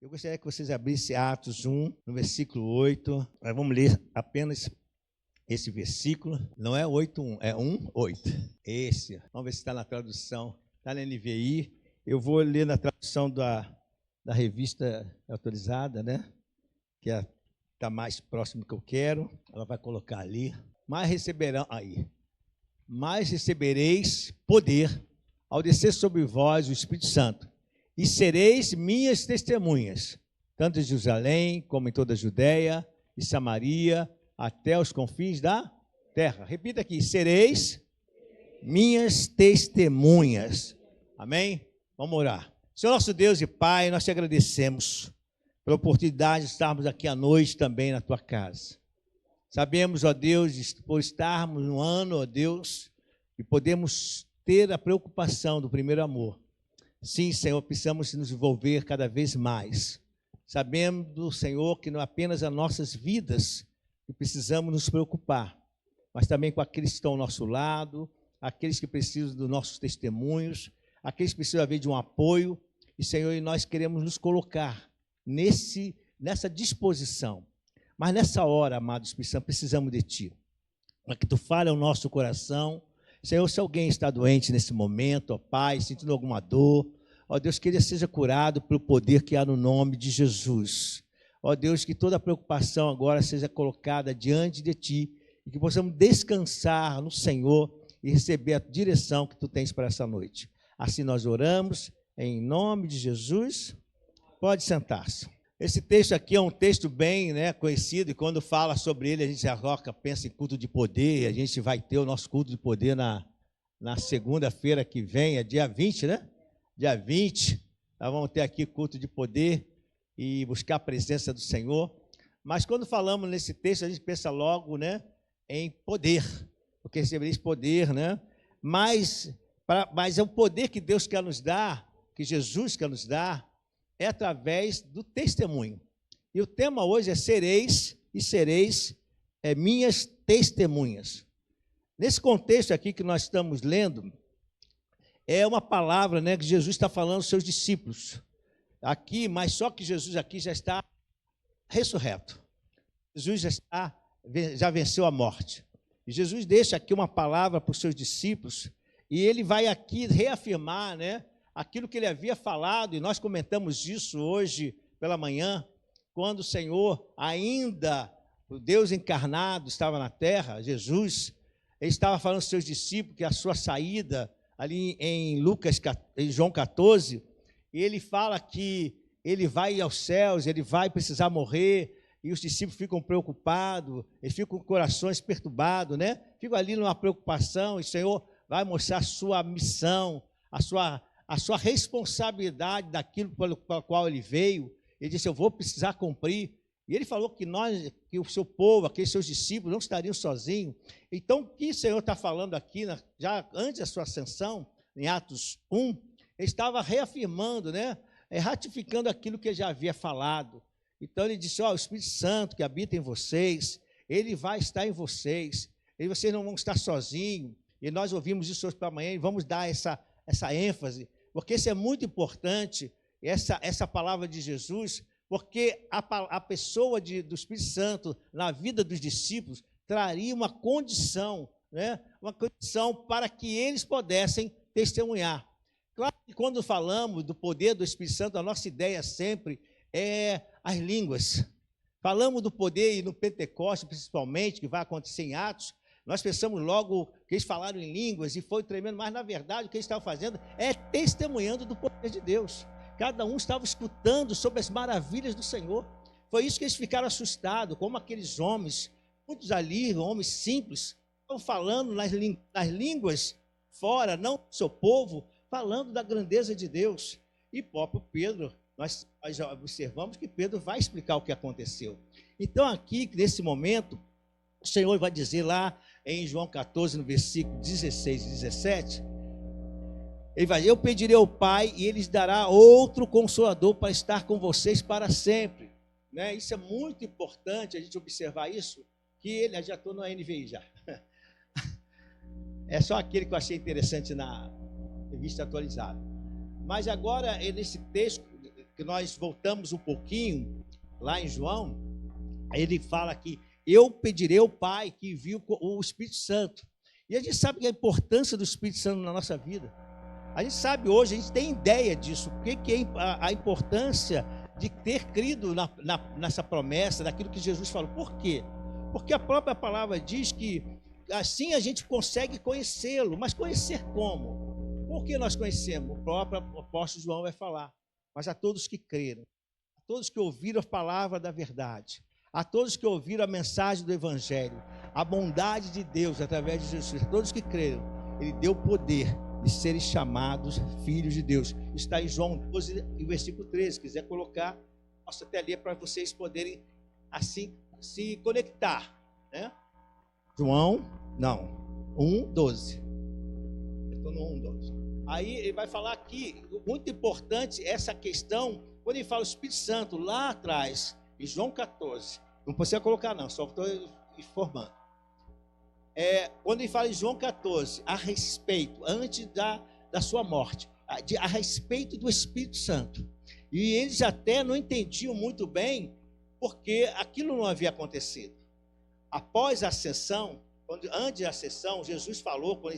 Eu gostaria que vocês abrissem Atos 1, no versículo 8. Nós vamos ler apenas esse versículo. Não é 8:1, é 1:8. Esse. Vamos ver se está na tradução. Está na NVI. Eu vou ler na tradução da revista autorizada, né? Que está mais próximo que eu quero. Ela vai colocar ali. Mas recebereis poder ao descer sobre vós o Espírito Santo, e sereis minhas testemunhas, tanto em Jerusalém como em toda a Judéia e Samaria, até os confins da terra. Repita aqui: sereis minhas testemunhas. Amém? Vamos orar. Senhor nosso Deus e Pai, nós te agradecemos pela oportunidade de estarmos aqui à noite também na tua casa. Sabemos, ó Deus, por estarmos no ano, ó Deus, e podemos ter a preocupação do primeiro amor. Sim, Senhor, precisamos nos envolver cada vez mais. Sabemos, Senhor, que não é apenas as nossas vidas que precisamos nos preocupar, mas também com aqueles que estão ao nosso lado, aqueles que precisam dos nossos testemunhos, aqueles que precisam haver de um apoio. E, Senhor, nós queremos nos colocar nessa disposição. Mas nessa hora, amado Espírito Santo, precisamos de Ti, para que Tu fale ao nosso coração. Senhor, se alguém está doente nesse momento, ó Pai, sentindo alguma dor, ó Deus, que ele seja curado pelo poder que há no nome de Jesus. Ó Deus, que toda a preocupação agora seja colocada diante de Ti e que possamos descansar no Senhor e receber a direção que Tu tens para essa noite. Assim nós oramos, em nome de Jesus. Pode sentar-se. Esse texto aqui é um texto bem conhecido, e quando fala sobre ele, a gente já pensa em culto de poder. A gente vai ter o nosso culto de poder na segunda-feira que vem, é dia 20, né? Dia 20, nós vamos ter aqui culto de poder e buscar a presença do Senhor. Mas quando falamos nesse texto, a gente pensa logo, em poder, porque recebereis poder, Mas é o poder que Deus quer nos dar, que Jesus quer nos dar, é através do testemunho. E o tema hoje é sereis minhas testemunhas. Nesse contexto aqui que nós estamos lendo, é uma palavra que Jesus está falando aos seus discípulos. Aqui, mas só que Jesus aqui já está ressurreto. Jesus já venceu a morte. E Jesus deixa aqui uma palavra para os seus discípulos, e ele vai aqui reafirmar, aquilo que ele havia falado, e nós comentamos isso hoje pela manhã, quando o Senhor, ainda o Deus encarnado, estava na terra, Jesus, ele estava falando aos seus discípulos que a sua saída, ali em João 14, ele fala que ele vai aos céus, ele vai precisar morrer, e os discípulos ficam preocupados, eles ficam com corações perturbados, Ficam ali numa preocupação, e o Senhor vai mostrar a sua missão, a sua responsabilidade daquilo pelo qual ele veio. Ele disse: eu vou precisar cumprir. E ele falou que que o seu povo, aqueles seus discípulos, não estariam sozinhos. Então, o que o Senhor está falando aqui, já antes da sua ascensão, em Atos 1, ele estava reafirmando, ratificando aquilo que ele já havia falado. Então, ele disse: o Espírito Santo que habita em vocês, ele vai estar em vocês, e vocês não vão estar sozinhos. E nós ouvimos isso hoje pela manhã, e vamos dar essa ênfase, porque isso é muito importante, essa palavra de Jesus, porque a pessoa do Espírito Santo na vida dos discípulos traria uma condição, uma condição para que eles pudessem testemunhar. Claro que quando falamos do poder do Espírito Santo, a nossa ideia sempre é as línguas. Falamos do poder, e no Pentecostes principalmente, que vai acontecer em Atos, nós pensamos logo que eles falaram em línguas e foi tremendo, mas na verdade o que eles estavam fazendo é testemunhando do poder de Deus. Cada um estava escutando sobre as maravilhas do Senhor. Foi isso que eles ficaram assustados, como aqueles homens, muitos ali, homens simples, estão falando nas línguas fora, não do seu povo, falando da grandeza de Deus. E próprio Pedro, nós já observamos que Pedro vai explicar o que aconteceu. Então aqui, nesse momento, o Senhor vai dizer lá em João 14, no versículo 16 e 17, ele vai dizer: eu pedirei ao Pai e Ele lhes dará outro Consolador para estar com vocês para sempre. Isso é muito importante a gente observar isso, que ele, já estou na NVI já. É só aquele que eu achei interessante na revista atualizada. Mas agora, nesse texto, que nós voltamos um pouquinho, lá em João, ele fala que eu pedirei ao Pai que envie o Espírito Santo. E a gente sabe que a importância do Espírito Santo na nossa vida. A gente sabe hoje, a gente tem ideia disso, o que é a importância de ter crido nessa promessa, daquilo que Jesus falou. Por quê? Porque a própria palavra diz que assim a gente consegue conhecê-lo, mas conhecer como? Por que nós conhecemos? O próprio apóstolo João vai falar, mas a todos que creram, a todos que ouviram a palavra da verdade, a todos que ouviram a mensagem do Evangelho, a bondade de Deus através de Jesus, a todos que creram, ele deu poder de serem chamados filhos de Deus. Está em João 12, versículo 13. Se quiser colocar, posso até ler para vocês poderem assim se conectar, né? João, 1, 12. Eu estou no 1, 12. Aí ele vai falar aqui, muito importante essa questão, quando ele fala o Espírito Santo, lá atrás, em João 14. Não precisa colocar não, só estou informando. Quando ele fala em João 14, a respeito, antes da sua morte, a respeito do Espírito Santo. E eles até não entendiam muito bem, porque aquilo não havia acontecido. Após a ascensão, antes da ascensão, Jesus falou, quando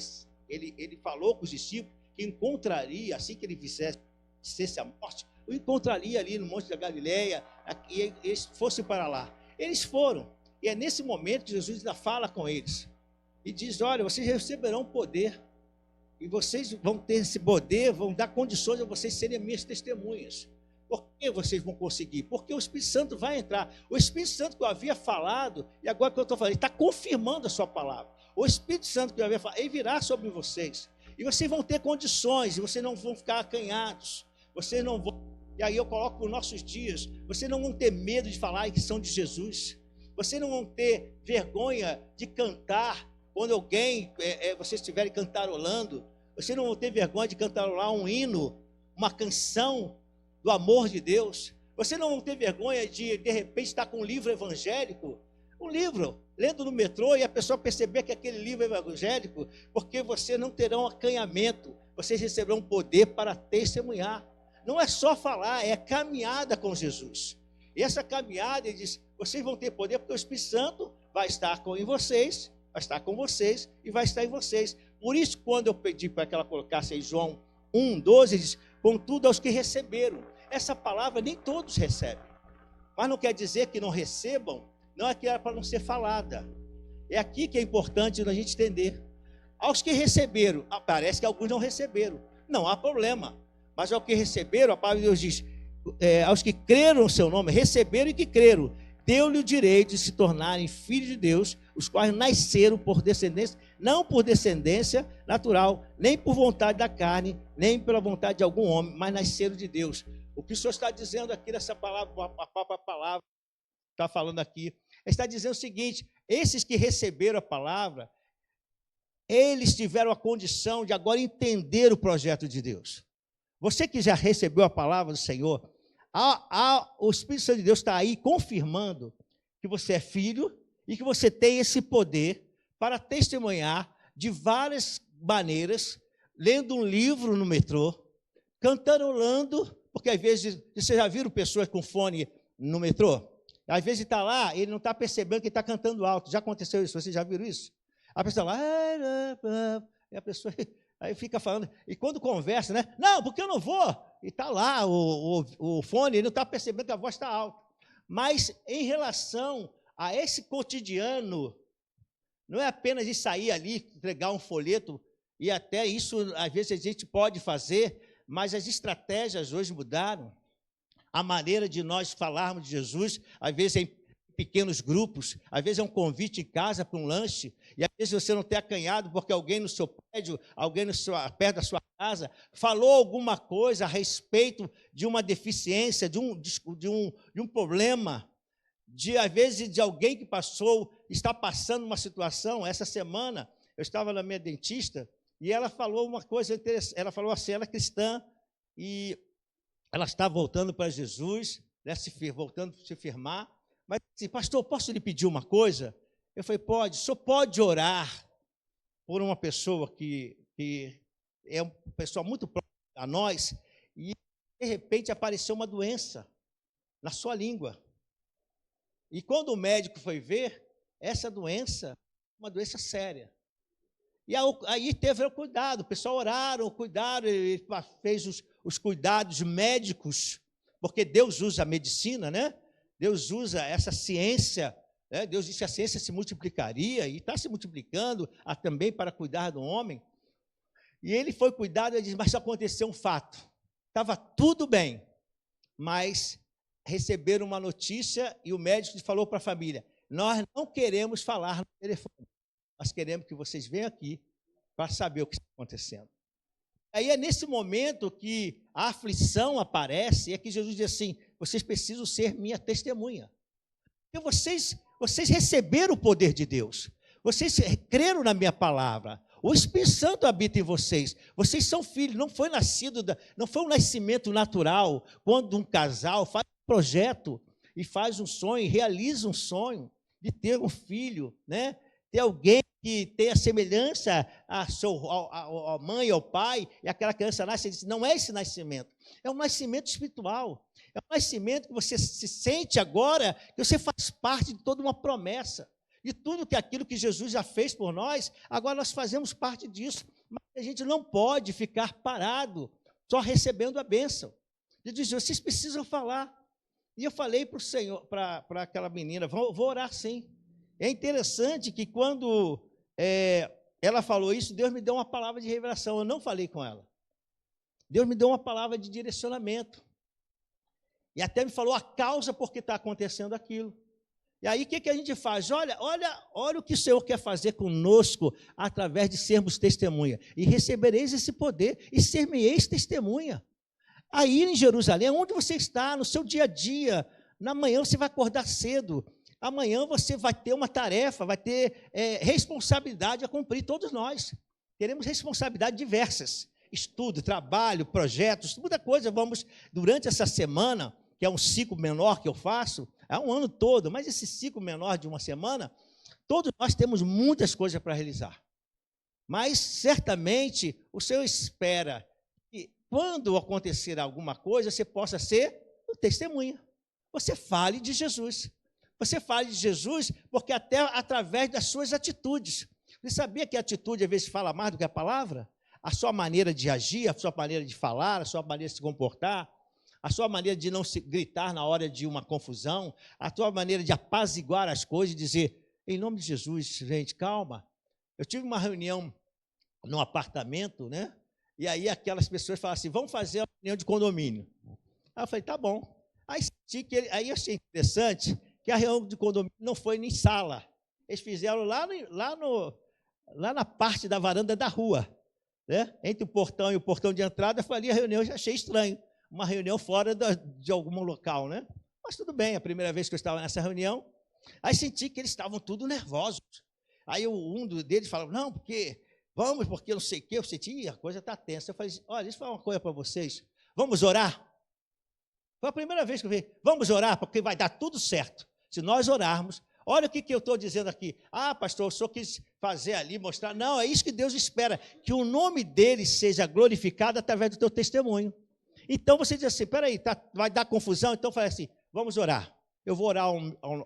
ele falou com os discípulos, que encontraria, assim que ele fizesse a morte, o encontraria ali no Monte da Galileia, e eles fossem para lá. Eles foram, e é nesse momento que Jesus ainda fala com eles. E diz, olha, vocês receberão poder, e vocês vão ter esse poder, vão dar condições a vocês serem minhas testemunhas. Por que vocês vão conseguir? Porque o Espírito Santo vai entrar. O Espírito Santo que eu havia falado, e agora que eu estou falando, ele está confirmando a sua palavra. O Espírito Santo que eu havia falado, ele virá sobre vocês. E vocês vão ter condições, e vocês não vão ficar acanhados. Vocês não vão, e aí eu coloco para os nossos dias, vocês não vão ter medo de falar que são de Jesus. Vocês não vão ter vergonha de cantar. Quando vocês estiverem cantarolando, vocês não vão ter vergonha de cantarolar um hino, uma canção do amor de Deus. Vocês não vão ter vergonha de repente, estar com um livro evangélico, um livro, lendo no metrô, e a pessoa perceber que aquele livro é evangélico, porque vocês não terão acanhamento, vocês receberão poder para testemunhar. Não é só falar, é caminhada com Jesus. E essa caminhada, ele diz, vocês vão ter poder, porque o Espírito Santo vai estar com vocês, vai estar com vocês e vai estar em vocês. Por isso, quando eu pedi para que ela colocasse em João 1, 12, diz, contudo aos que receberam. Essa palavra nem todos recebem. Mas não quer dizer que não recebam, não é que era para não ser falada. É aqui que é importante a gente entender. Aos que receberam, parece que alguns não receberam. Não há problema. Mas aos que receberam, a palavra de Deus diz, aos que creram no seu nome, receberam e que creram, deu-lhe o direito de se tornarem filhos de Deus, os quais nasceram por descendência, não por descendência natural, nem por vontade da carne, nem pela vontade de algum homem, mas nasceram de Deus. O que o Senhor está dizendo aqui nessa palavra, a própria palavra está falando aqui, está dizendo o seguinte, esses que receberam a palavra, eles tiveram a condição de agora entender o projeto de Deus. Você que já recebeu a palavra do Senhor, o Espírito Santo de Deus está aí confirmando que você é filho e que você tem esse poder para testemunhar de várias maneiras, lendo um livro no metrô, cantarolando, porque às vezes, vocês já viram pessoas com fone no metrô? Às vezes está lá, ele não está percebendo que está cantando alto. Já aconteceu isso? Vocês já viram isso? A pessoa lá, e a pessoa aí fica falando, e quando conversa, né? Não, porque eu não vou. E está lá o fone, ele não está percebendo que a voz está alta. Mas em relação a esse cotidiano, não é apenas de sair ali, entregar um folheto, e até isso, às vezes, a gente pode fazer, mas as estratégias hoje mudaram. A maneira de nós falarmos de Jesus, às vezes em pequenos grupos, às vezes é um convite em casa para um lanche, e às vezes você não tem acanhado porque alguém no seu prédio, alguém perto da sua casa, falou alguma coisa a respeito de uma deficiência, de um problema, às vezes de alguém que está passando uma situação. Essa semana, eu estava na minha dentista, e ela falou uma coisa interessante, ela falou assim, ela é cristã, e ela está voltando para Jesus, né, voltando a se firmar, mas assim, pastor, posso lhe pedir uma coisa? Eu falei, pode, o senhor pode orar por uma pessoa que é uma pessoa muito próxima a nós, e de repente apareceu uma doença na sua língua. E quando o médico foi ver, essa doença, uma doença séria. E aí teve o cuidado, o pessoal oraram, cuidaram, ele fez os cuidados médicos, porque Deus usa a medicina, né? Deus usa essa ciência, né? Deus disse que a ciência se multiplicaria e está se multiplicando também para cuidar do homem. E ele foi cuidado e disse, mas aconteceu um fato. Estava tudo bem, mas receberam uma notícia e o médico falou para a família, nós não queremos falar no telefone, nós queremos que vocês venham aqui para saber o que está acontecendo. Aí é nesse momento que a aflição aparece, e é que Jesus diz assim, vocês precisam ser minha testemunha. Porque vocês receberam o poder de Deus, vocês creram na minha palavra, o Espírito Santo habita em vocês, vocês são filhos, não foi um nascimento natural, quando um casal faz um projeto e faz um sonho, realiza um sonho de ter um filho, né? Ter alguém que tenha semelhança à mãe, ao pai, e aquela criança nasce, ele diz, não é esse nascimento, é um nascimento espiritual, é um nascimento que você se sente agora, que você faz parte de toda uma promessa, de tudo aquilo que Jesus já fez por nós, agora nós fazemos parte disso, mas a gente não pode ficar parado, só recebendo a bênção. Ele diz, vocês precisam falar. E eu falei para o Senhor, para aquela menina, vou orar sim. É interessante que quando ela falou isso, Deus me deu uma palavra de revelação, eu não falei com ela. Deus me deu uma palavra de direcionamento. E até me falou a causa por que está acontecendo aquilo. E aí o que a gente faz? Olha o que o Senhor quer fazer conosco através de sermos testemunha. E recebereis esse poder e ser-me-eis testemunha. Aí em Jerusalém, onde você está, no seu dia a dia, na manhã você vai acordar cedo, amanhã você vai ter uma tarefa, vai ter responsabilidade a cumprir, todos nós. Teremos responsabilidades diversas, estudo, trabalho, projetos, muita coisa. Vamos, durante essa semana, que é um ciclo menor que eu faço, é um ano todo, mas esse ciclo menor de uma semana, todos nós temos muitas coisas para realizar. Mas, certamente, o Senhor espera que, quando acontecer alguma coisa, você possa ser o testemunha. Você fale de Jesus. Você fale de Jesus porque até através das suas atitudes. Você sabia que a atitude, às vezes, fala mais do que a palavra? A sua maneira de agir, a sua maneira de falar, a sua maneira de se comportar, a sua maneira de não se gritar na hora de uma confusão, a sua maneira de apaziguar as coisas e dizer, em nome de Jesus, gente, calma. Eu tive uma reunião num apartamento, né? E aí aquelas pessoas falaram assim, vamos fazer uma reunião de condomínio. Aí eu falei, tá bom. Aí eu achei interessante que a reunião de condomínio não foi em sala. Eles fizeram lá na parte da varanda da rua, né? Entre o portão e o portão de entrada, eu falei, a reunião eu já achei estranho. Uma reunião fora de algum local, né? Mas tudo bem, a primeira vez que eu estava nessa reunião, aí senti que eles estavam tudo nervosos. Aí um deles falou, não, porque eu não sei o quê, eu senti, a coisa está tensa. Eu falei, olha, deixa eu falar uma coisa para vocês, vamos orar? Foi a primeira vez que eu vi, vamos orar, porque vai dar tudo certo. Se nós orarmos, olha o que eu estou dizendo aqui. Ah, pastor, o senhor quis fazer ali, mostrar. Não, é isso que Deus espera, que o nome dele seja glorificado através do teu testemunho. Então você diz assim, peraí, vai dar confusão? Então eu falei assim, vamos orar. Eu vou orar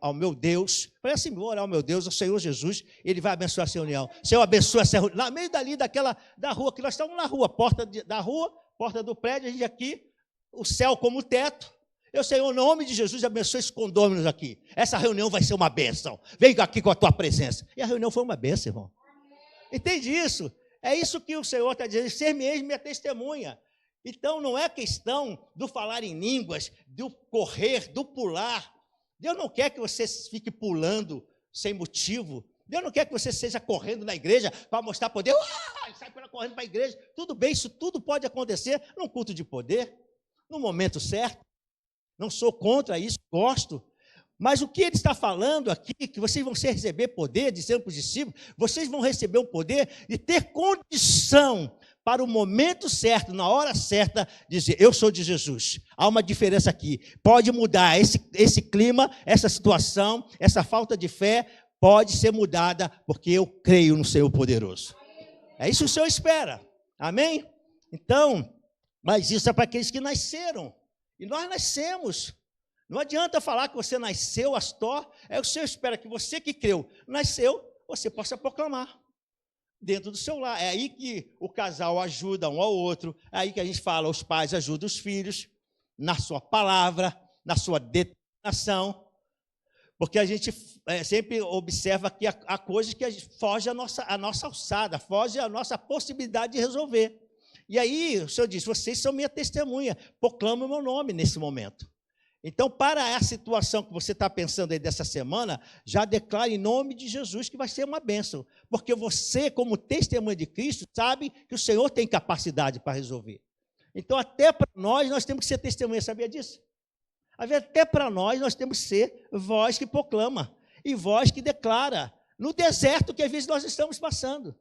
ao meu Deus. Falei assim, vou orar ao meu Deus, ao Senhor Jesus, ele vai abençoar essa reunião. Senhor, abençoa essa reunião. No meio da rua, que nós estamos na rua, porta do prédio, a gente aqui, o céu como teto. Eu, Senhor, em nome de Jesus, abençoe esses condôminos aqui. Essa reunião vai ser uma bênção. Vem aqui com a tua presença. E a reunião foi uma bênção, irmão. Entende isso? É isso que o Senhor está dizendo, ser-me-eis minha testemunha. Então, não é questão do falar em línguas, do correr, do pular. Deus não quer que você fique pulando sem motivo. Deus não quer que você seja correndo na igreja para mostrar poder. Sai correndo para a igreja. Tudo bem, isso tudo pode acontecer num culto de poder, no momento certo. Não sou contra isso, gosto. Mas o que ele está falando aqui, que vocês vão receber poder, dizendo para os discípulos, vocês vão receber o poder de ter condição para o momento certo, na hora certa, dizer, eu sou de Jesus. Há uma diferença aqui. Pode mudar esse clima, essa situação, essa falta de fé, pode ser mudada, porque eu creio no Senhor poderoso. É isso que o Senhor espera. Amém? Então, Mas isso é para aqueles que nasceram. E nós nascemos. Não adianta falar que você nasceu, Astor. O Senhor espera que você que creu, nasceu, você possa proclamar dentro do seu lar. É aí que o casal ajuda um ao outro. É aí que a gente fala, os pais ajudam os filhos na sua palavra, na sua determinação. Porque a gente sempre observa que há coisas que fogem à nossa alçada, fogem à nossa possibilidade de resolver. E aí o Senhor diz, vocês são minha testemunha, proclama o meu nome nesse momento. Então, para a situação que você está pensando aí dessa semana, já declare em nome de Jesus que vai ser uma bênção. Porque você, como testemunha de Cristo, sabe que o Senhor tem capacidade para resolver. Então, até para nós temos que ser testemunha, sabia disso? Até para nós temos que ser voz que proclama e voz que declara. No deserto que às vezes nós estamos passando.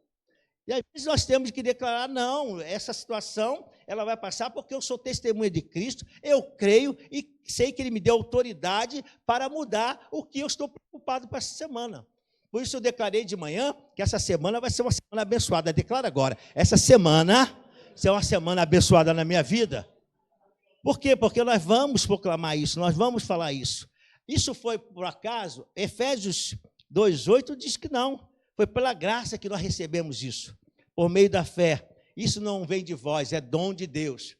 E às vezes nós temos que declarar, não, essa situação ela vai passar porque eu sou testemunha de Cristo, eu creio e sei que Ele me deu autoridade para mudar o que eu estou preocupado para essa semana. Por isso eu declarei de manhã que essa semana vai ser uma semana abençoada. Declara agora, essa semana será uma semana abençoada na minha vida. Por quê? Porque nós vamos proclamar isso, nós vamos falar isso. Isso foi por acaso? Efésios 2,8 diz que não. Foi pela graça que nós recebemos isso, por meio da fé. Isso não vem de vós, é dom de Deus.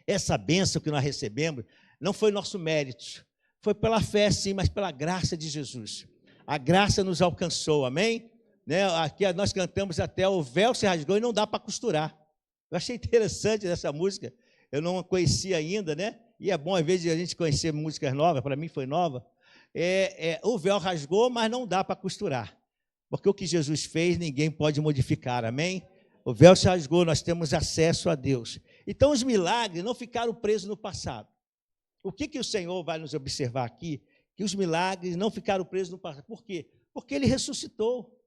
Essa bênção que nós recebemos não foi nosso mérito, foi pela fé sim, mas pela graça de Jesus. A graça nos alcançou, amém? Aqui nós cantamos até o véu se rasgou e não dá para costurar. Eu achei interessante essa música. Eu não a conhecia ainda, né? E é bom, às vezes, a gente conhecer músicas novas, para mim foi nova. O véu rasgou, mas não dá para costurar. Porque o que Jesus fez, ninguém pode modificar, amém? O véu se rasgou, nós temos acesso a Deus. Então, os milagres não ficaram presos no passado. O que o Senhor vai nos observar aqui? Que os milagres não ficaram presos no passado. Por quê? Porque Ele ressuscitou.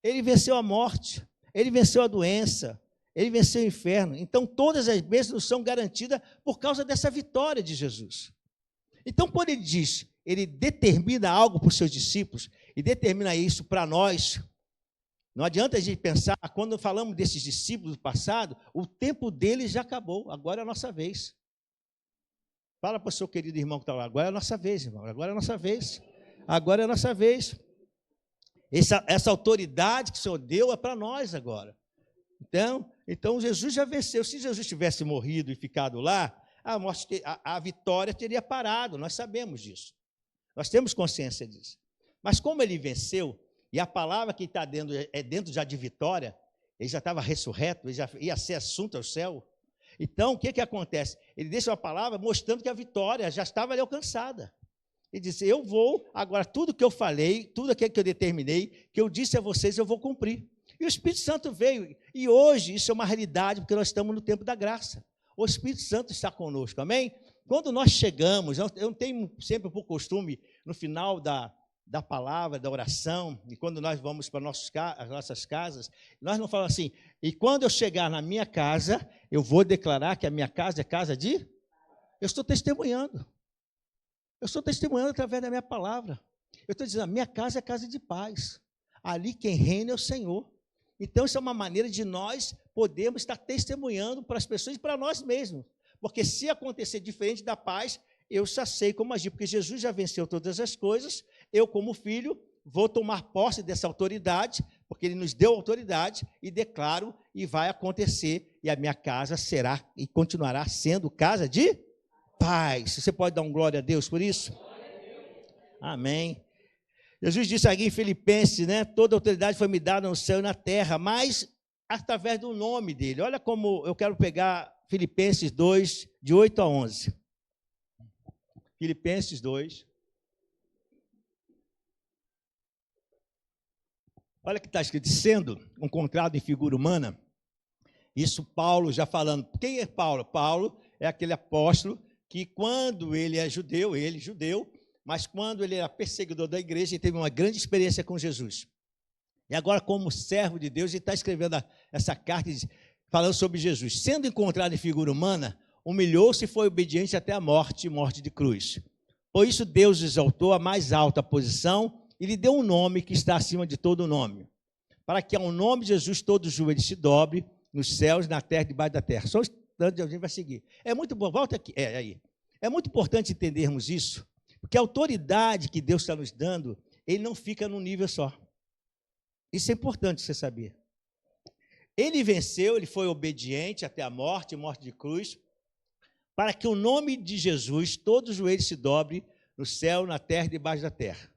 Ele venceu a morte, Ele venceu a doença, Ele venceu o inferno. Então, todas as bênçãos são garantidas por causa dessa vitória de Jesus. Então, quando Ele diz, Ele determina algo para os seus discípulos e determina isso para nós, não adianta a gente pensar, quando falamos desses discípulos do passado, o tempo deles já acabou, agora é a nossa vez. Fala para o seu querido irmão que está lá, agora é a nossa vez, irmão, agora é a nossa vez. Agora é a nossa vez. Essa autoridade que o Senhor deu é para nós agora. Então, Jesus já venceu. Se Jesus tivesse morrido e ficado lá, a vitória teria parado, nós sabemos disso. Nós temos consciência disso. Mas como Ele venceu, e a palavra que está dentro é dentro já de vitória, Ele já estava ressurreto, Ele já ia ser assunto ao céu. Então, o que acontece? Ele deixa uma palavra mostrando que a vitória já estava ali alcançada. Ele disse, eu vou, agora tudo que eu falei, tudo aquilo que eu determinei, que eu disse a vocês, eu vou cumprir. E o Espírito Santo veio, e hoje isso é uma realidade, porque nós estamos no tempo da graça. O Espírito Santo está conosco, amém? Quando nós chegamos, eu tenho sempre por costume, no final da palavra, da oração, e quando nós vamos para as nossas casas, nós não falamos assim, e quando eu chegar na minha casa, eu vou declarar que a minha casa é casa de... Eu estou testemunhando. Eu estou testemunhando através da minha palavra. Eu estou dizendo, a minha casa é casa de paz. Ali quem reina é o Senhor. Então, isso é uma maneira de nós podermos estar testemunhando para as pessoas e para nós mesmos. Porque se acontecer diferente da paz, eu já sei como agir, porque Jesus já venceu todas as coisas, eu, como filho, vou tomar posse dessa autoridade, porque Ele nos deu autoridade, e declaro, e vai acontecer, e a minha casa será e continuará sendo casa de paz. Você pode dar um glória a Deus por isso? Amém. Jesus disse aqui em Filipenses, né? Toda autoridade foi me dada no céu e na terra, mas através do nome dele. Olha como eu quero pegar Filipenses 2, de 8 a 11. Filipenses 2. Olha que está escrito, sendo encontrado em figura humana, isso Paulo já falando. Quem é Paulo? Paulo é aquele apóstolo que quando ele é judeu, mas quando ele era perseguidor da igreja, ele teve uma grande experiência com Jesus. E agora, como servo de Deus, ele está escrevendo essa carta falando sobre Jesus. Sendo encontrado em figura humana, humilhou-se e foi obediente até a morte, morte de cruz. Por isso Deus exaltou a mais alta posição e lhe deu um nome que está acima de todo nome, para que ao nome de Jesus todo joelho se dobre, nos céus, na terra e debaixo da terra. Só tanto a gente vai seguir. É muito bom, volta aqui, aí. É muito importante entendermos isso, porque a autoridade que Deus está nos dando, ele não fica num nível só. Isso é importante você saber. Ele venceu, ele foi obediente até a morte de cruz, para que o nome de Jesus, todo joelho se dobre no céu, na terra e debaixo da terra.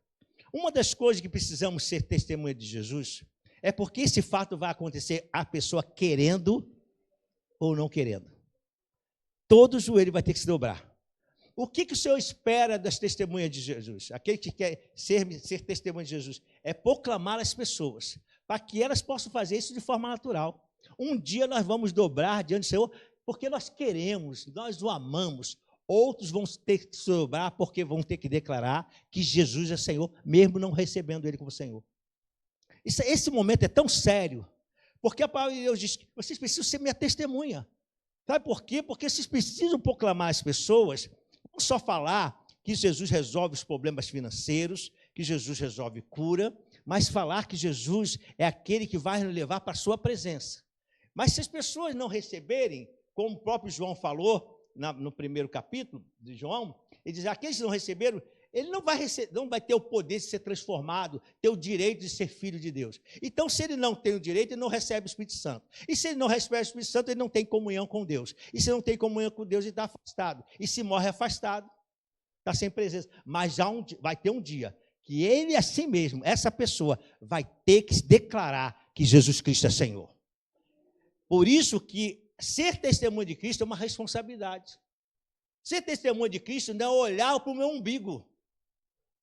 Uma das coisas que precisamos ser testemunha de Jesus é porque esse fato vai acontecer a pessoa querendo ou não querendo. Todo joelho vai ter que se dobrar. O que o Senhor espera das testemunhas de Jesus? Aquele que quer ser testemunha de Jesus é proclamar às pessoas, para que elas possam fazer isso de forma natural. Um dia nós vamos dobrar diante do Senhor, porque nós queremos, nós o amamos. Outros vão ter que se dobrar, porque vão ter que declarar que Jesus é Senhor, mesmo não recebendo Ele como Senhor. Esse momento é tão sério, porque a palavra de Deus diz que vocês precisam ser minha testemunha. Sabe por quê? Porque vocês precisam proclamar às pessoas, não só falar que Jesus resolve os problemas financeiros, que Jesus resolve cura, mas falar que Jesus é aquele que vai nos levar para a sua presença. Mas se as pessoas não receberem, como o próprio João falou no primeiro capítulo de João, ele diz, aqueles que não receberam, ele não vai ter o poder de ser transformado, ter o direito de ser filho de Deus. Então, se ele não tem o direito, ele não recebe o Espírito Santo. E se ele não recebe o Espírito Santo, ele não tem comunhão com Deus. E se não tem comunhão com Deus, ele está afastado. E se morre afastado, está sem presença. Mas vai ter um dia que ele, assim mesmo, essa pessoa, vai ter que declarar que Jesus Cristo é Senhor. Por isso que ser testemunha de Cristo é uma responsabilidade. Ser testemunha de Cristo não é olhar para o meu umbigo.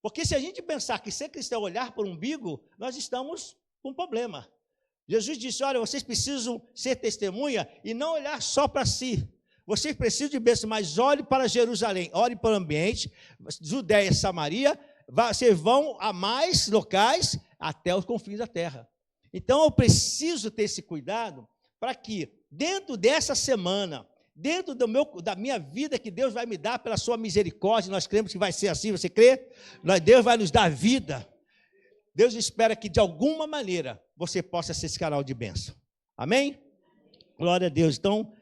Porque se a gente pensar que ser cristão é olhar para o umbigo, nós estamos com um problema. Jesus disse, olha, vocês precisam ser testemunha e não olhar só para si. Vocês precisam de bênção, mas olhe para Jerusalém, olhe para o ambiente, Judéia e Samaria, vocês vão a mais locais até os confins da terra. Então, eu preciso ter esse cuidado para que, dentro dessa semana, dentro da minha vida que Deus vai me dar pela sua misericórdia, nós cremos que vai ser assim, você crê? Deus vai nos dar vida. Deus espera que, de alguma maneira, você possa ser esse canal de bênção. Amém? Glória a Deus. Então,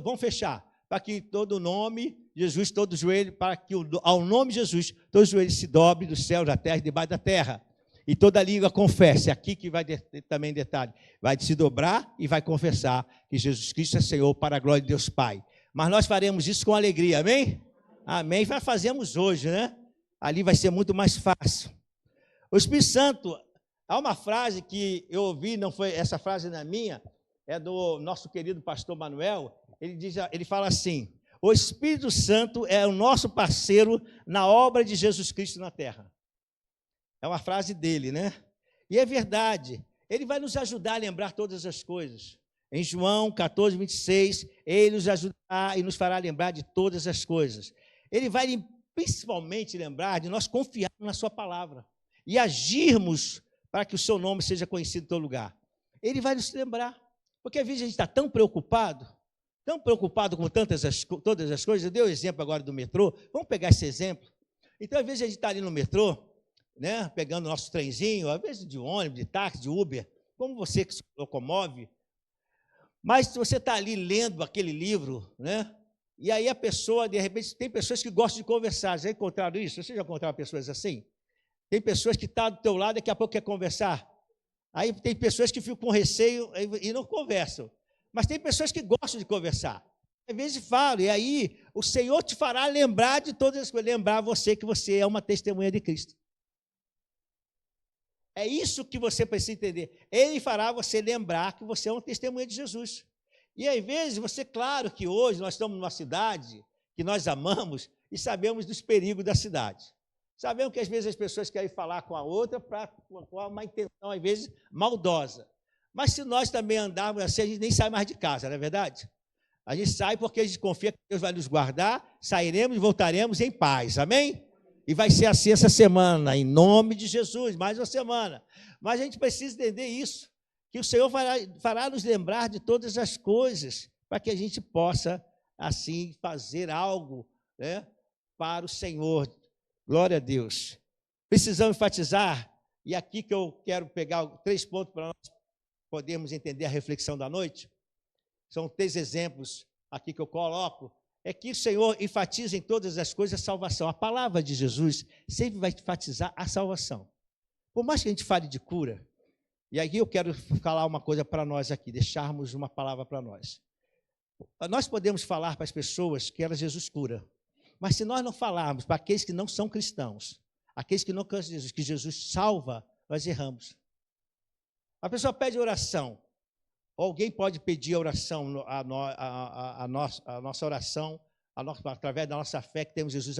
vamos fechar, para que todo nome, Jesus, todo joelho, para que ao nome de Jesus, todo joelho se dobre do céu, da terra e debaixo da terra. E toda língua confesse, aqui que vai ter também detalhe, vai se dobrar e vai confessar que Jesus Cristo é Senhor para a glória de Deus Pai. Mas nós faremos isso com alegria, amém? Amém, já fazemos hoje, né? Ali vai ser muito mais fácil. O Espírito Santo, há uma frase que eu ouvi, não foi essa frase não é minha, é do nosso querido pastor Manuel, ele fala assim, o Espírito Santo é o nosso parceiro na obra de Jesus Cristo na terra. É uma frase dele, né? E é verdade. Ele vai nos ajudar a lembrar todas as coisas. Em João 14, 26, ele nos ajudará e nos fará lembrar de todas as coisas. Ele vai principalmente lembrar de nós confiarmos na sua palavra e agirmos para que o seu nome seja conhecido em todo lugar. Ele vai nos lembrar, porque às vezes a gente está tão preocupado com todas as coisas. Eu dei o exemplo agora do metrô, vamos pegar esse exemplo. Então, às vezes a gente está ali no metrô, né, pegando o nosso trenzinho, às vezes de ônibus, de táxi, de Uber, como você que se locomove. Mas se você está ali lendo aquele livro, né, e aí a pessoa, de repente, tem pessoas que gostam de conversar. Já encontraram isso? Você já encontrou pessoas assim? Tem pessoas que estão do teu lado e daqui a pouco quer conversar. Aí tem pessoas que ficam com receio e não conversam. Mas tem pessoas que gostam de conversar. Às vezes falam, e aí o Senhor te fará lembrar de todas as coisas, lembrar você que você é uma testemunha de Cristo. É isso que você precisa entender. Ele fará você lembrar que você é uma testemunha de Jesus. E às vezes, claro que hoje nós estamos numa cidade que nós amamos e sabemos dos perigos da cidade. Sabemos que às vezes as pessoas querem falar com a outra com uma intenção, às vezes, maldosa. Mas se nós também andarmos assim, a gente nem sai mais de casa, não é verdade? A gente sai porque a gente confia que Deus vai nos guardar, sairemos e voltaremos em paz, amém? E vai ser assim essa semana, em nome de Jesus, mais uma semana. Mas a gente precisa entender isso, que o Senhor fará nos lembrar de todas as coisas, para que a gente possa, assim, fazer algo, né, para o Senhor. Glória a Deus. Precisamos enfatizar, e aqui que eu quero pegar 3 pontos para nós podermos entender a reflexão da noite. são 3 exemplos aqui que eu coloco, é que o Senhor enfatiza em todas as coisas a salvação. A palavra de Jesus sempre vai enfatizar a salvação. Por mais que a gente fale de cura, e aí eu quero falar uma coisa para nós aqui, deixarmos uma palavra para nós. Nós podemos falar para as pessoas que Jesus cura, mas se nós não falarmos para aqueles que não são cristãos, aqueles que não conhecem Jesus, que Jesus salva, nós erramos. A pessoa pede oração. Alguém pode pedir a oração, a nossa oração, através da nossa fé que temos Jesus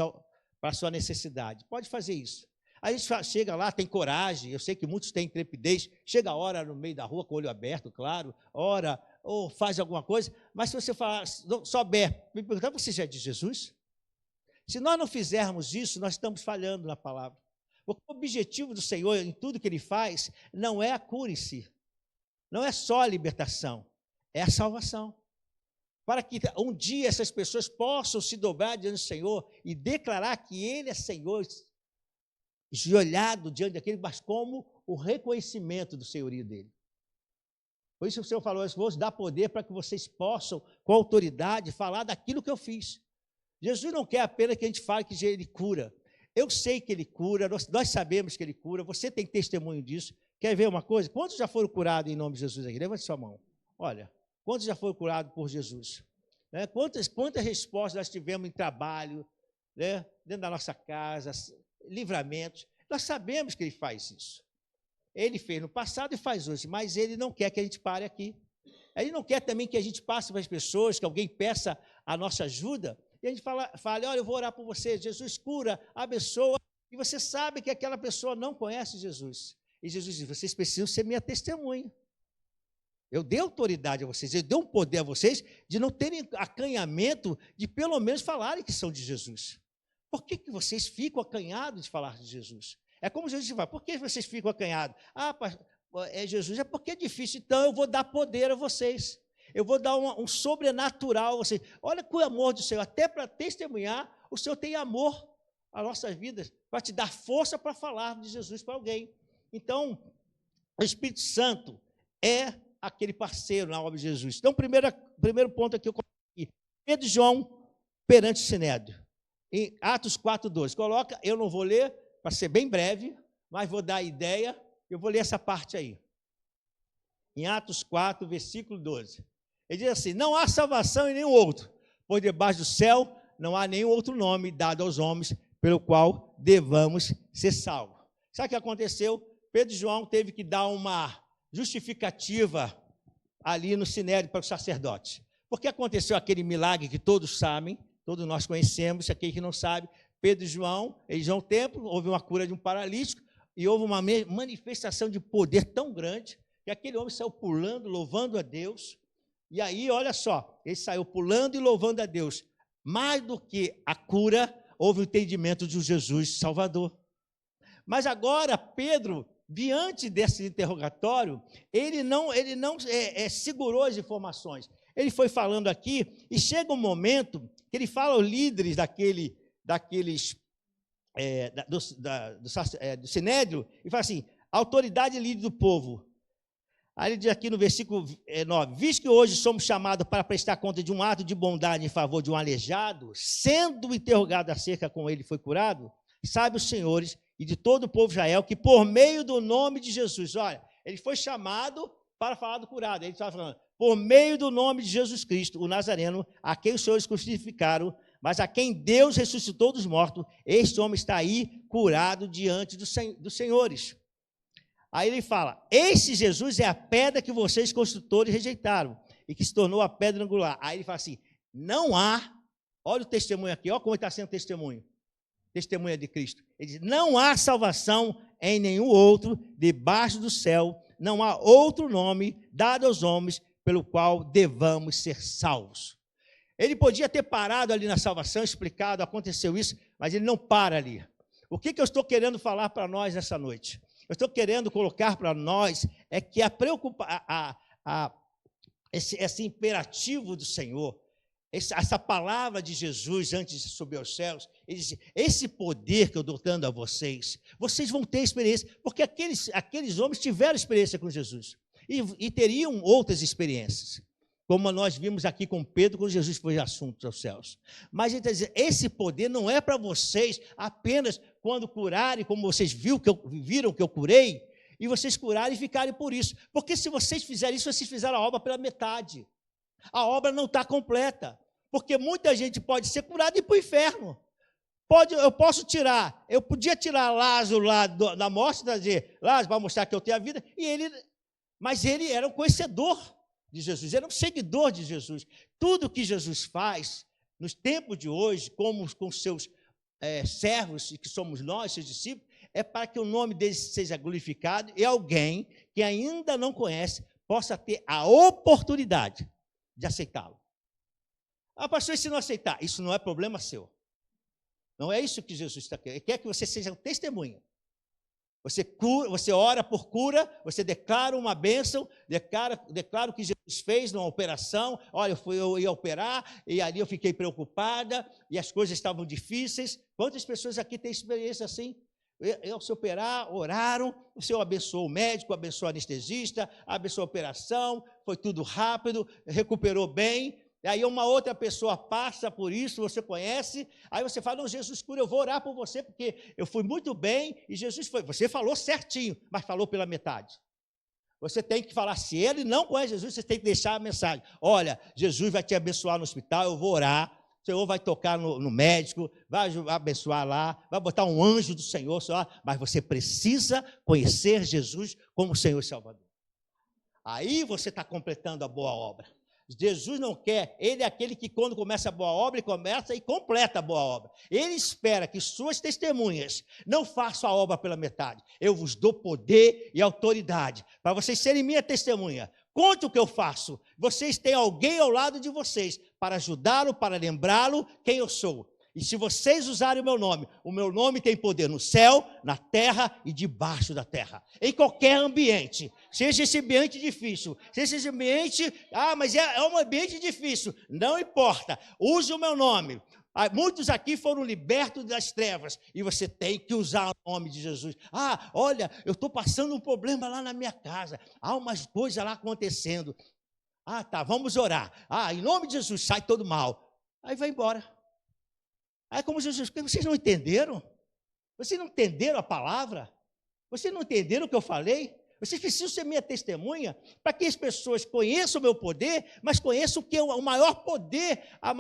para a sua necessidade. Pode fazer isso. A gente chega lá, tem coragem, eu sei que muitos têm intrepidez, chega a hora no meio da rua com o olho aberto, claro, ora, ou faz alguma coisa, mas se você falar, souber, me perguntar, você já é de Jesus? Se nós não fizermos isso, nós estamos falhando na palavra. Porque o objetivo do Senhor em tudo que Ele faz não é a cura em si. Não é só a libertação, é a salvação. Para que um dia essas pessoas possam se dobrar diante do Senhor e declarar que Ele é Senhor, olhado diante daquele, mas como o reconhecimento do senhorio dele. Por isso o Senhor falou, eu vou dar poder para que vocês possam, com autoridade, falar daquilo que eu fiz. Jesus não quer apenas que a gente fale que Ele cura. Eu sei que Ele cura, nós sabemos que Ele cura, você tem testemunho disso. Quer ver uma coisa? Quantos já foram curados em nome de Jesus aqui? Levante sua mão. Olha, quantos já foram curados por Jesus? Né? Quantas respostas nós tivemos em trabalho, né? Dentro da nossa casa, livramentos. Nós sabemos que Ele faz isso. Ele fez no passado e faz hoje, mas Ele não quer que a gente pare aqui. Ele não quer também que a gente passe para as pessoas, que alguém peça a nossa ajuda, e a gente fale, olha, eu vou orar por você, Jesus cura, abençoa, e você sabe que aquela pessoa não conhece Jesus. E Jesus diz, vocês precisam ser minha testemunha. Eu dei autoridade a vocês, eu dei um poder a vocês de não terem acanhamento de pelo menos falarem que são de Jesus. Por que vocês ficam acanhados de falar de Jesus? É como Jesus fala, por que vocês ficam acanhados? É Jesus, é porque é difícil, então eu vou dar poder a vocês. Eu vou dar um sobrenatural a vocês. Olha com o amor do Senhor, até para testemunhar, o Senhor tem amor às nossas vidas, para te dar força para falar de Jesus para alguém. Então, o Espírito Santo é aquele parceiro na obra de Jesus. Então, primeiro ponto aqui, eu coloco aqui, Pedro e João perante o Sinédrio. Em Atos 4:12. Coloca, eu não vou ler, para ser bem breve, mas vou dar a ideia, eu vou ler essa parte aí. Em Atos 4, versículo 12. Ele diz assim, não há salvação em nenhum outro, pois debaixo do céu não há nenhum outro nome dado aos homens, pelo qual devamos ser salvos. Sabe o que aconteceu? Pedro e João teve que dar uma justificativa ali no Sinédrio para os sacerdotes. Porque aconteceu aquele milagre que todos sabem, todos nós conhecemos, aquele que não sabe, Pedro e João, eles vão ao templo, houve uma cura de um paralítico, e houve uma manifestação de poder tão grande, que aquele homem saiu pulando, louvando a Deus, e aí, olha só, ele saiu pulando e louvando a Deus. Mais do que a cura, houve o entendimento de um Jesus Salvador. Mas agora, Pedro, diante desse interrogatório, ele não segurou as informações. Ele foi falando aqui, e chega um momento que ele fala aos líderes do Sinédrio, e fala assim, autoridade líder do povo. Aí ele diz aqui no versículo 9, visto que hoje somos chamados para prestar conta de um ato de bondade em favor de um aleijado, sendo interrogado acerca como ele foi curado, sabe os senhores e de todo o povo de Israel que por meio do nome de Jesus, olha, ele foi chamado para falar do curado, ele estava falando, por meio do nome de Jesus Cristo, o Nazareno, a quem os senhores crucificaram, mas a quem Deus ressuscitou dos mortos, este homem está aí curado diante dos senhores. Aí ele fala, esse Jesus é a pedra que vocês construtores rejeitaram, e que se tornou a pedra angular. Aí ele fala assim, não há, olha o testemunho aqui, olha como está sendo testemunha de Cristo. Ele diz, não há salvação em nenhum outro, debaixo do céu, não há outro nome dado aos homens, pelo qual devamos ser salvos. Ele podia ter parado ali na salvação, explicado, aconteceu isso, mas ele não para ali. O que eu estou querendo falar para nós essa noite? Eu estou querendo colocar para nós é que esse imperativo do Senhor, essa palavra de Jesus antes de subir aos céus, ele diz, esse poder que eu estou dando a vocês, vocês vão ter experiência, porque aqueles homens tiveram experiência com Jesus e teriam outras experiências. como nós vimos aqui com Pedro, quando Jesus foi assunto aos céus. Mas ele está dizendo, esse poder não é para vocês apenas quando curarem, como vocês viram que eu curei, e vocês curarem e ficarem por isso. Porque se vocês fizerem isso, vocês fizeram a obra pela metade. A obra não está completa. Porque muita gente pode ser curada e ir para o inferno. Eu podia tirar Lázaro lá da morte, dizer, Lázaro, vai mostrar que eu tenho a vida, mas ele era um conhecedor de Jesus, era um seguidor de Jesus. Tudo que Jesus faz, nos tempos de hoje, como com seus servos, que somos nós, seus discípulos, é para que o nome dele seja glorificado e alguém que ainda não conhece possa ter a oportunidade de aceitá-lo. Pastor, e se não aceitar? Isso não é problema seu. Não é isso que Jesus está querendo. Ele quer que você seja um testemunho. Você ora por cura, você declara uma bênção, declara o que Jesus fez numa operação. Olha, eu ia operar, e ali eu fiquei preocupada, e as coisas estavam difíceis. Quantas pessoas aqui têm experiência assim? Eu se operar, oraram, o Senhor abençoou o médico, abençoou o anestesista, abençoou a operação, foi tudo rápido, recuperou bem. E aí uma outra pessoa passa por isso, você conhece, aí você fala, não, Jesus cura, eu vou orar por você, porque eu fui muito bem, e Jesus foi. Você falou certinho, mas falou pela metade. Você tem que falar, se ele não conhece Jesus, você tem que deixar a mensagem. Olha, Jesus vai te abençoar no hospital, eu vou orar, o Senhor vai tocar no médico, vai abençoar lá, vai botar um anjo do Senhor, mas você precisa conhecer Jesus como Senhor e Salvador. Aí você está completando a boa obra. Jesus não quer, ele é aquele que quando começa a boa obra, ele começa e completa a boa obra. Ele espera que suas testemunhas não façam a obra pela metade. Eu vos dou poder e autoridade para vocês serem minha testemunha. Conte o que eu faço. Vocês têm alguém ao lado de vocês para ajudá-lo, para lembrá-lo quem eu sou. E se vocês usarem o meu nome tem poder no céu, na terra e debaixo da terra. Em qualquer ambiente. Seja esse ambiente difícil, seja esse ambiente, mas é um ambiente difícil. Não importa, use o meu nome. Muitos aqui foram libertos das trevas e você tem que usar o nome de Jesus. Olha, eu estou passando um problema lá na minha casa. Há umas coisas lá acontecendo. Tá, vamos orar. Em nome de Jesus, sai todo mal. Aí vai embora. Aí como Jesus, vocês não entenderam? Vocês não entenderam a palavra? Vocês não entenderam o que eu falei? Vocês precisam ser minha testemunha para que as pessoas conheçam o meu poder, mas conheçam o maior poder, a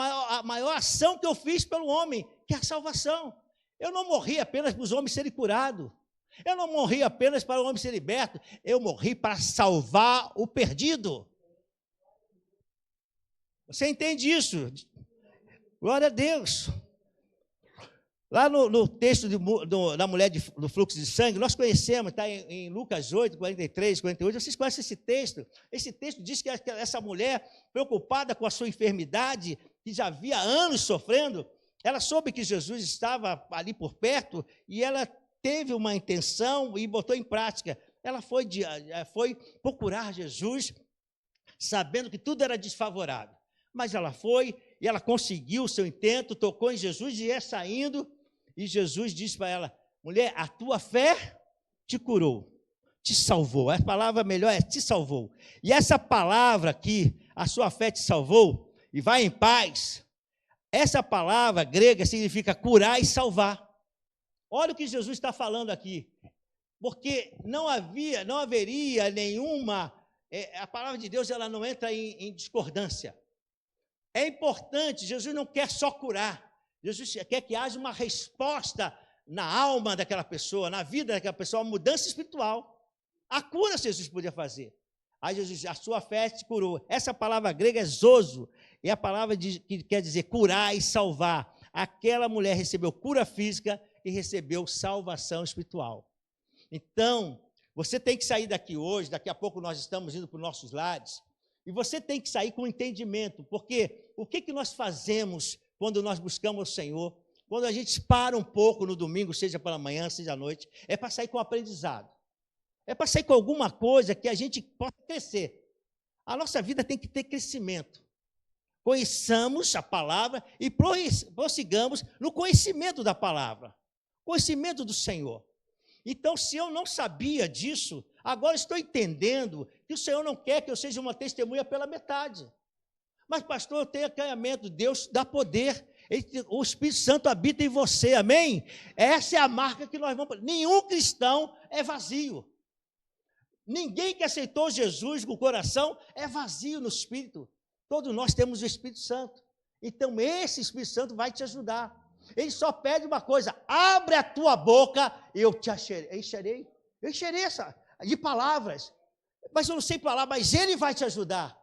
maior ação que eu fiz pelo homem, que é a salvação. Eu não morri apenas para os homens serem curados. Eu não morri apenas para o homem ser liberto. Eu morri para salvar o perdido. Você entende isso? Glória a Deus. Lá no texto da mulher do fluxo de sangue, nós conhecemos, está em Lucas 8, 43, 48, vocês conhecem esse texto? Esse texto diz que essa mulher, preocupada com a sua enfermidade, que já havia anos sofrendo, ela soube que Jesus estava ali por perto e ela teve uma intenção e botou em prática. Ela foi procurar Jesus, sabendo que tudo era desfavorável. Mas ela foi e ela conseguiu o seu intento, tocou em Jesus e ia saindo. E Jesus disse para ela, mulher, a tua fé te curou, te salvou. A palavra melhor é te salvou. E essa palavra aqui, a sua fé te salvou, e vai em paz, essa palavra grega significa curar e salvar. Olha o que Jesus está falando aqui. Porque não haveria nenhuma... a palavra de Deus ela não entra em discordância. É importante, Jesus não quer só curar. Jesus quer que haja uma resposta na alma daquela pessoa, na vida daquela pessoa, uma mudança espiritual. A cura Jesus podia fazer. Aí Jesus, a sua fé te curou. Essa palavra grega é zozo, é a palavra que quer dizer curar e salvar. Aquela mulher recebeu cura física e recebeu salvação espiritual. Então, você tem que sair daqui hoje, daqui a pouco nós estamos indo para os nossos lares, e você tem que sair com entendimento, porque o que nós fazemos quando nós buscamos o Senhor, quando a gente para um pouco no domingo, seja pela manhã, seja à noite, é para sair com aprendizado. É para sair com alguma coisa que a gente possa crescer. A nossa vida tem que ter crescimento. Conheçamos a palavra e prossigamos no conhecimento da palavra, conhecimento do Senhor. Então, se eu não sabia disso, agora estou entendendo que o Senhor não quer que eu seja uma testemunha pela metade. Mas, pastor, eu tenho acanhamento. Deus dá poder. O Espírito Santo habita em você, amém? Essa é a marca que nós vamos... Nenhum cristão é vazio. Ninguém que aceitou Jesus com o coração é vazio no Espírito. Todos nós temos o Espírito Santo. Então, esse Espírito Santo vai te ajudar. Ele só pede uma coisa: abre a tua boca, eu te encherei. Eu encherei de palavras. Mas eu não sei palavra, mas Ele vai te ajudar.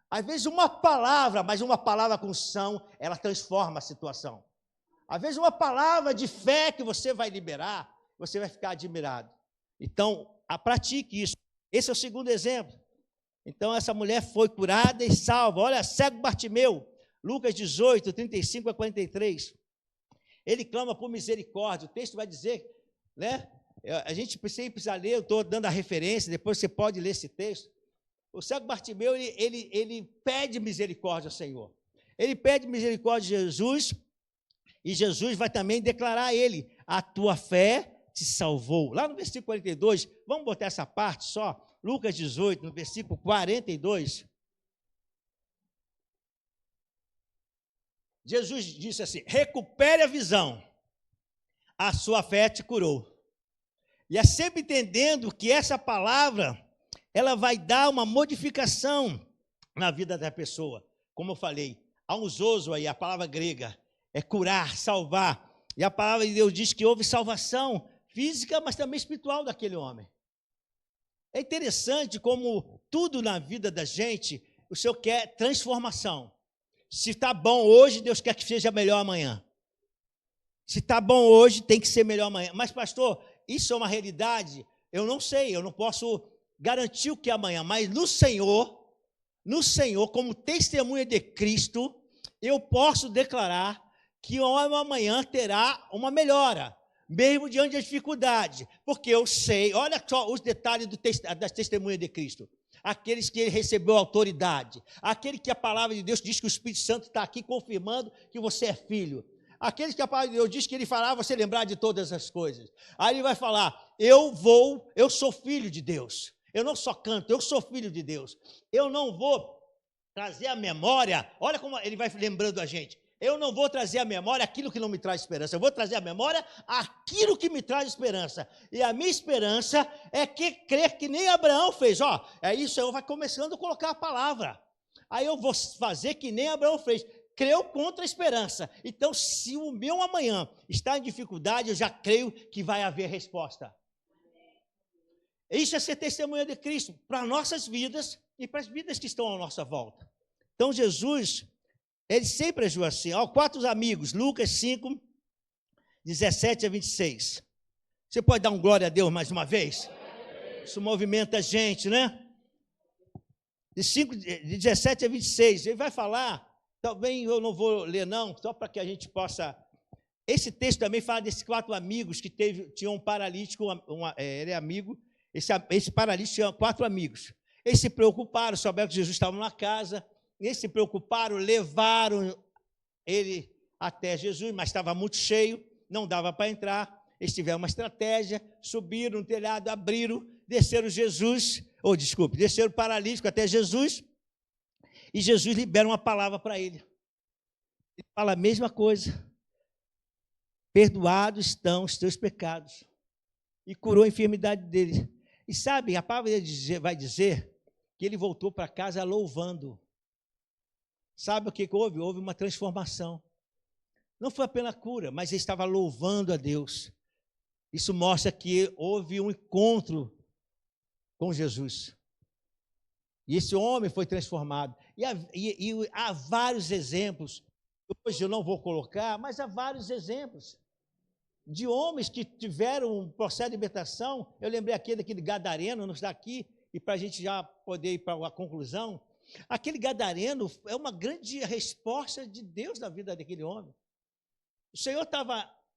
Às vezes uma palavra, mas uma palavra com unção, ela transforma a situação. Às vezes uma palavra de fé que você vai liberar, você vai ficar admirado. Então, pratique isso. Esse é o segundo exemplo. Então, essa mulher foi curada e salva. Olha, cego Bartimeu, Lucas 18, 35 a 43. Ele clama por misericórdia. O texto vai dizer, né? A gente sempre precisa ler, eu estou dando a referência, depois você pode ler esse texto. O cego Bartimeu, ele pede misericórdia ao Senhor. Ele pede misericórdia a Jesus, e Jesus vai também declarar a ele: a tua fé te salvou. Lá no versículo 42, vamos botar essa parte só, Lucas 18, no versículo 42. Jesus disse assim: recupere a visão, a sua fé te curou. E é sempre entendendo que essa palavra, ela vai dar uma modificação na vida da pessoa. Como eu falei, há um zoso aí, a palavra grega, é curar, salvar. E a palavra de Deus diz que houve salvação física, mas também espiritual daquele homem. É interessante como tudo na vida da gente, o Senhor quer transformação. Se está bom hoje, Deus quer que seja melhor amanhã. Se está bom hoje, tem que ser melhor amanhã. Mas, pastor, isso é uma realidade? Eu não sei, eu não posso garantir o que é amanhã, mas no Senhor, como testemunha de Cristo, eu posso declarar que amanhã terá uma melhora, mesmo diante da dificuldade, porque eu sei, olha só os detalhes das testemunhas de Cristo. Aqueles que ele recebeu autoridade, aquele que a palavra de Deus diz que o Espírito Santo está aqui confirmando que você é filho. Aqueles que a palavra de Deus diz que ele fará você lembrar de todas as coisas. Aí ele vai falar: eu sou filho de Deus. Eu não só canto, eu sou filho de Deus. Eu não vou trazer à memória, olha como ele vai lembrando a gente. Eu não vou trazer à memória aquilo que não me traz esperança. Eu vou trazer à memória aquilo que me traz esperança. E a minha esperança é que crer que nem Abraão fez. É isso, eu vai começando a colocar a palavra. Aí eu vou fazer que nem Abraão fez. Creu contra a esperança. Então, se o meu amanhã está em dificuldade, eu já creio que vai haver resposta. Isso é ser testemunha de Cristo para nossas vidas e para as vidas que estão à nossa volta. Então, Jesus, ele sempre agiu assim. 4 amigos, Lucas 5, 17 a 26. Você pode dar um glória a Deus mais uma vez? Isso movimenta a gente, né? De 17 a 26, ele vai falar, também eu não vou ler não, só para que a gente possa... Esse texto também fala desses 4 amigos que tinham um paralítico, ele é amigo, esse paralítico tinha 4 amigos. Eles se preocuparam, souberam que Jesus estava na casa, eles se preocuparam, levaram ele até Jesus, mas estava muito cheio, não dava para entrar. Eles tiveram uma estratégia, subiram no telhado, abriram, desceram desceram o paralítico até Jesus, e Jesus libera uma palavra para ele. Ele fala a mesma coisa: perdoados estão os teus pecados, e curou a enfermidade dele. E sabe, a palavra vai dizer que ele voltou para casa louvando. Sabe o que houve? Houve uma transformação. Não foi apenas cura, mas ele estava louvando a Deus. Isso mostra que houve um encontro com Jesus. E esse homem foi transformado. E há vários exemplos. Hoje eu não vou colocar, mas há vários exemplos de homens que tiveram um processo de libertação. Eu lembrei aqui daquele gadareno, não está aqui, e para a gente já poder ir para a conclusão. Aquele gadareno é uma grande resposta de Deus na vida daquele homem. O Senhor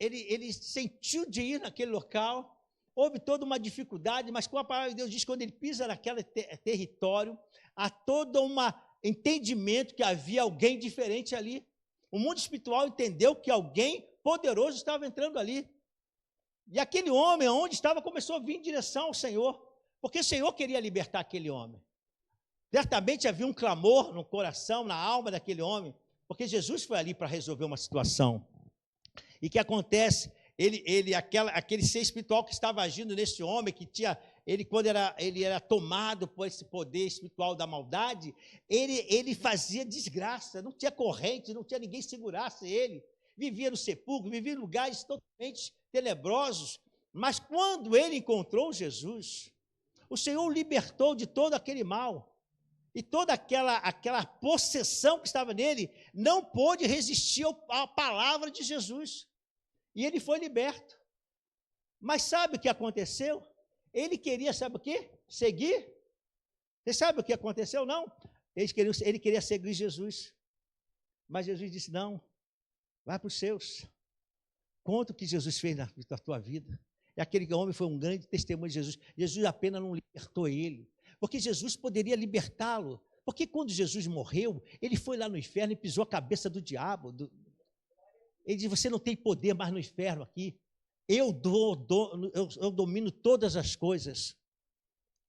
ele sentiu de ir naquele local, houve toda uma dificuldade, mas como a palavra de Deus diz, quando ele pisa naquele território, há todo um entendimento que havia alguém diferente ali. O mundo espiritual entendeu que alguém poderoso estava entrando ali. E aquele homem, onde estava, começou a vir em direção ao Senhor, porque o Senhor queria libertar aquele homem. Certamente havia um clamor no coração, na alma daquele homem, porque Jesus foi ali para resolver uma situação. E o que acontece? Aquele ser espiritual que estava agindo nesse homem, que tinha, quando ele era tomado por esse poder espiritual da maldade, ele fazia desgraça, não tinha corrente, não tinha ninguém que segurasse ele, vivia no sepulcro, vivia em lugares totalmente tenebrosos, mas quando ele encontrou Jesus, o Senhor o libertou de todo aquele mal. E toda aquela possessão que estava nele não pôde resistir à palavra de Jesus. E ele foi liberto. Mas sabe o que aconteceu? Ele queria, sabe o quê? Seguir. Você sabe o que aconteceu? Não. Ele queria seguir Jesus. Mas Jesus disse, não, vai para os seus. Conta o que Jesus fez na tua vida. E aquele homem foi um grande testemunho de Jesus. Jesus apenas não libertou ele. Porque Jesus poderia libertá-lo. Porque quando Jesus morreu, ele foi lá no inferno e pisou a cabeça do diabo. Ele disse, você não tem poder mais no inferno aqui. Eu domino todas as coisas.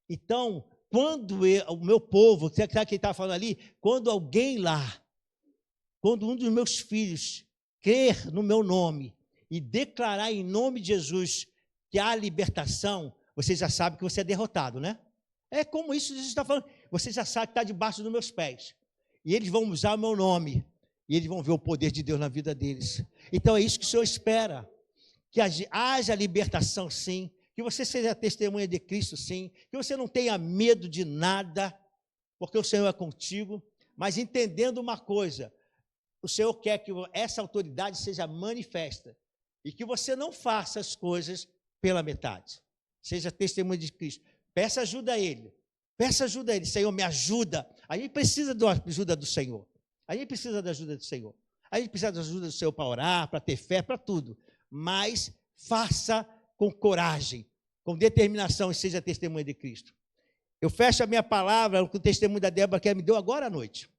Então, quando o meu povo, sabe o que ele estava falando ali? Quando alguém lá, quando um dos meus filhos crer no meu nome e declarar em nome de Jesus que há libertação, você já sabe que você é derrotado, né? É como isso Jesus está falando. Você já sabe que está debaixo dos meus pés. E eles vão usar o meu nome. E eles vão ver o poder de Deus na vida deles. Então é isso que o Senhor espera. Que haja libertação, sim. Que você seja testemunha de Cristo, sim. Que você não tenha medo de nada, porque o Senhor é contigo. Mas entendendo uma coisa, o Senhor quer que essa autoridade seja manifesta. E que você não faça as coisas pela metade. Seja testemunha de Cristo. Peça ajuda a Ele. Peça ajuda a Ele. Senhor, me ajuda. A gente precisa da ajuda do Senhor. A gente precisa da ajuda do Senhor. A gente precisa da ajuda do Senhor para orar, para ter fé, para tudo. Mas faça com coragem, com determinação e seja testemunha de Cristo. Eu fecho a minha palavra com o testemunho da Débora que ela me deu agora à noite.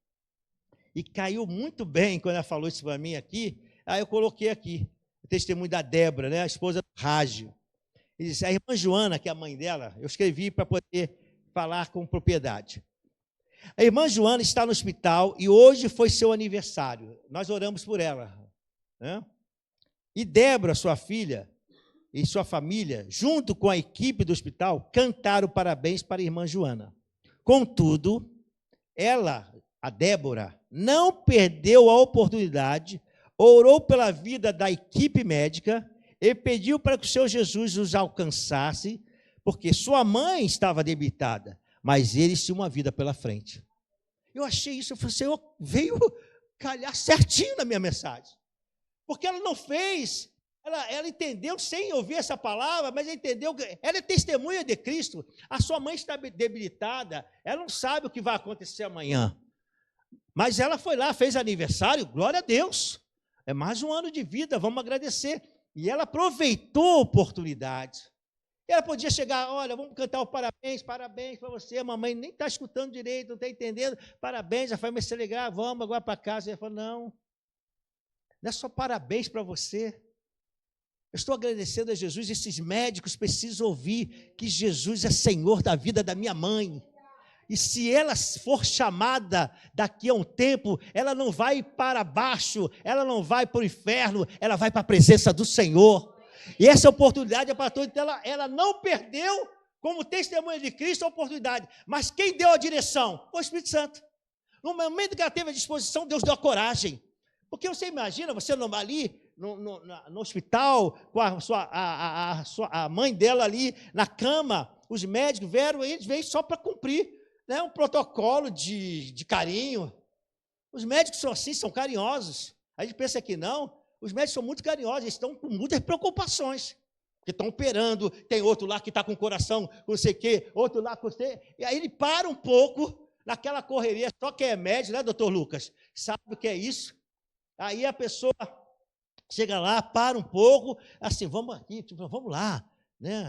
E caiu muito bem quando ela falou isso para mim aqui. Aí eu coloquei aqui o testemunho da Débora, né, a esposa do Rágio. Ele disse, a irmã Joana, que é a mãe dela, eu escrevi para poder falar com propriedade. A irmã Joana está no hospital e hoje foi seu aniversário. Nós oramos por ela. Né? E Débora, sua filha, e sua família, junto com a equipe do hospital, cantaram parabéns para a irmã Joana. Contudo, ela, a Débora, não perdeu a oportunidade, orou pela vida da equipe médica e pediu para que o Senhor Jesus os alcançasse, porque sua mãe estava debilitada, mas eles tinham uma vida pela frente. Eu achei isso, eu falei, Senhor, veio calhar certinho na minha mensagem. Porque ela não fez, ela entendeu sem ouvir essa palavra, mas ela entendeu que ela é testemunha de Cristo. A sua mãe está debilitada, ela não sabe o que vai acontecer amanhã. Mas ela foi lá, fez aniversário, glória a Deus. É mais um ano de vida, vamos agradecer. E ela aproveitou a oportunidade. Ela podia chegar, olha, vamos cantar o parabéns para você, a mamãe nem está escutando direito, não está entendendo, parabéns, a família se alegrar, vamos agora para casa. Ela falou, não é só parabéns para você. Eu estou agradecendo a Jesus, esses médicos precisam ouvir que Jesus é Senhor da vida da minha mãe. E se ela for chamada daqui a um tempo, ela não vai para baixo, ela não vai para o inferno, ela vai para a presença do Senhor. E essa oportunidade é para todos. Então ela não perdeu, como testemunha de Cristo, a oportunidade. Mas quem deu a direção? O Espírito Santo. No momento que ela teve a disposição, Deus deu a coragem. Porque você imagina, você não ali no hospital, com a mãe dela ali na cama, os médicos vieram, eles veio só para cumprir, né, um protocolo de carinho. Os médicos são assim, são carinhosos. A gente pensa que não, os médicos são muito carinhosos, eles estão com muitas preocupações, porque estão operando, tem outro lá que está com o coração, não sei o quê, outro lá com você, e aí ele para um pouco naquela correria, só quem é médico, né, doutor Lucas, sabe o que é isso? Aí a pessoa chega lá, para um pouco, assim, vamos aqui, vamos lá, né?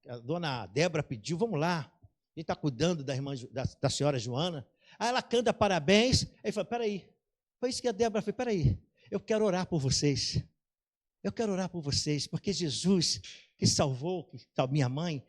A dona Débora pediu, vamos lá, a gente está cuidando da senhora Joana. Aí ela canta parabéns, aí fala, peraí, foi isso que a Débora fez, peraí, eu quero orar por vocês, porque Jesus que salvou minha mãe,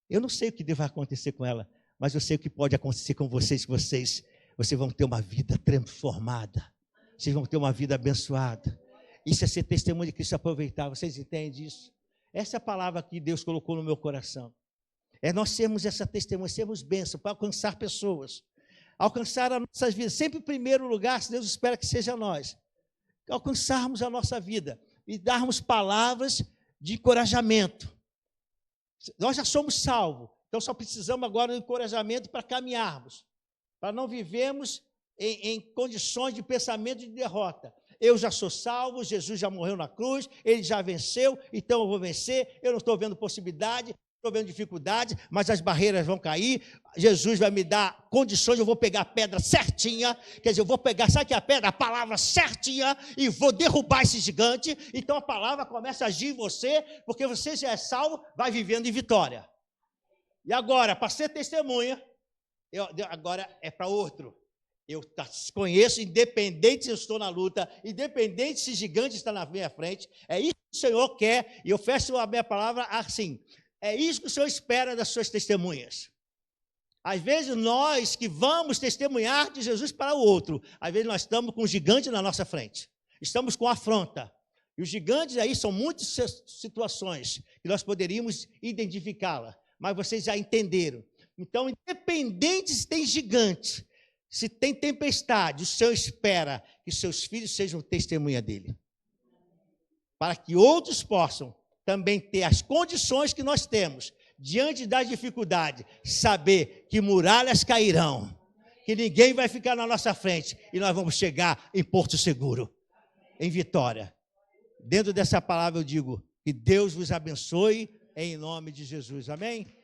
eu não sei o que vai acontecer com ela, mas eu sei o que pode acontecer com vocês, vocês vão ter uma vida transformada, vocês vão ter uma vida abençoada. Isso é ser testemunho de Cristo, aproveitar. Vocês entendem isso? Essa é a palavra que Deus colocou no meu coração. É nós sermos essa testemunha, sermos bênção para alcançar pessoas. Alcançar as nossas vidas. Sempre em primeiro lugar, se Deus espera que seja nós. Alcançarmos a nossa vida e darmos palavras de encorajamento. Nós já somos salvos, então só precisamos agora de encorajamento para caminharmos. Para não vivermos em condições de pensamento de derrota. Eu já sou salvo, Jesus já morreu na cruz, Ele já venceu, então eu vou vencer, eu não estou vendo possibilidade, estou vendo dificuldade, mas as barreiras vão cair, Jesus vai me dar condições, eu vou pegar a pedra certinha, quer dizer, eu vou pegar, sabe que é a pedra? A palavra certinha, e vou derrubar esse gigante, então a palavra começa a agir em você, porque você já é salvo, vai vivendo em vitória. E agora, para ser testemunha, agora é para outro. Eu conheço, independente se eu estou na luta, independente se gigante está na minha frente, é isso que o Senhor quer, e eu fecho a minha palavra assim, é isso que o Senhor espera das suas testemunhas. Às vezes nós que vamos testemunhar de Jesus para o outro, às vezes nós estamos com um gigante na nossa frente, estamos com afronta, e os gigantes aí são muitas situações que nós poderíamos identificá-la, mas vocês já entenderam. Então, independente se tem gigante, se tem tempestade, o Senhor espera que seus filhos sejam testemunha dele. Para que outros possam também ter as condições que nós temos, diante da dificuldade, saber que muralhas cairão, que ninguém vai ficar na nossa frente e nós vamos chegar em Porto Seguro, em vitória. Dentro dessa palavra eu digo que Deus vos abençoe em nome de Jesus. Amém?